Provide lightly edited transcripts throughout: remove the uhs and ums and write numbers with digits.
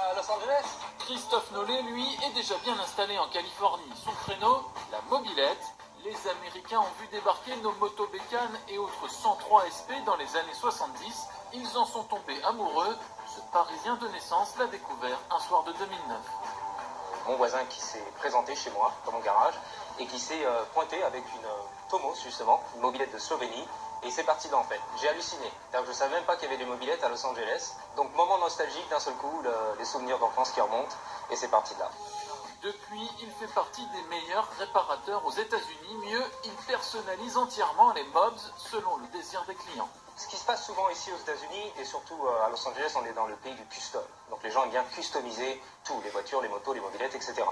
à Los Angeles. Christophe Nollet, lui, est déjà bien installé en Californie. Son créneau, la mobilette. Les Américains ont vu débarquer nos motobécanes et autres 103 SP dans les années 70. Ils en sont tombés amoureux. Ce Parisien de naissance l'a découvert un soir de 2009. Mon voisin qui s'est présenté chez moi, dans mon garage, et qui s'est pointé avec une Tomos, justement, une mobilette de Slovénie, et c'est parti de là en fait. J'ai halluciné. Je ne savais même pas qu'il y avait des mobilettes à Los Angeles. Donc moment nostalgique d'un seul coup, les souvenirs d'enfance qui remontent, et c'est parti de là. Depuis, il fait partie des meilleurs réparateurs aux États-Unis. Mieux, il personnalise entièrement les mobs selon le désir des clients. Ce qui se passe souvent ici aux États-Unis et surtout à Los Angeles, on est dans le pays du custom. Donc les gens aiment bien customiser tout, les voitures, les motos, les mobilettes, etc.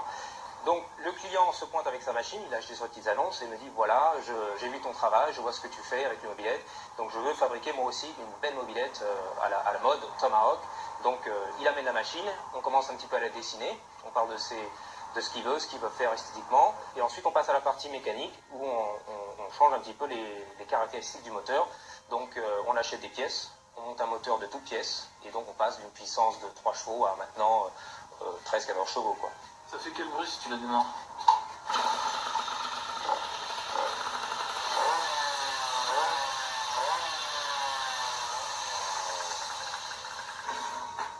Donc le client se pointe avec sa machine, il a acheté sur petites annonces et me dit voilà, j'ai vu ton travail, je vois ce que tu fais avec les mobilettes, donc je veux fabriquer moi aussi une belle mobilette à la mode Tomahawk. Donc il amène la machine, on commence un petit peu à la dessiner, on parle de ce qu'il veut, ce qu'il veut faire esthétiquement, et ensuite on passe à la partie mécanique où on change un petit peu les caractéristiques du moteur. Donc on achète des pièces, on monte un moteur de toutes pièces, et donc on passe d'une puissance de 3 chevaux à maintenant 13-14 chevaux, quoi. Ça fait quel bruit si tu la démarres?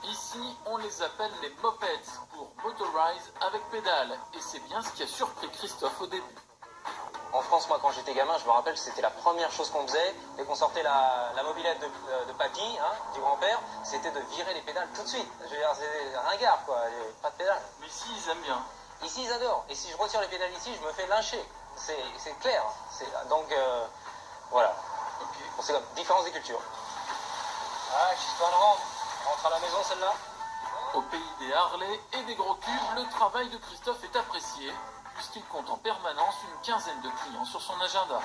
Ici, on les appelle les mopeds pour motorise avec pédale. Et c'est bien ce qui a surpris Christophe au début. En France, moi, quand j'étais gamin, je me rappelle, c'était la première chose qu'on faisait. Dès qu'on sortait la mobilette de papy, hein, du grand-père, c'était de virer les pédales tout de suite. Je veux dire, c'est ringard, quoi. Pas de pédales. Mais ici, ils aiment bien. Ici, ils adorent. Et si je retire les pédales ici, je me fais lyncher. C'est clair. Donc, voilà. Okay. Bon, c'est comme différence des cultures. Ah, je suis pas en rentre. On rentre à la maison, celle-là. Au pays des Harley et des gros cubes, le travail de Christophe est apprécié, puisqu'il compte en permanence une quinzaine de clients sur son agenda.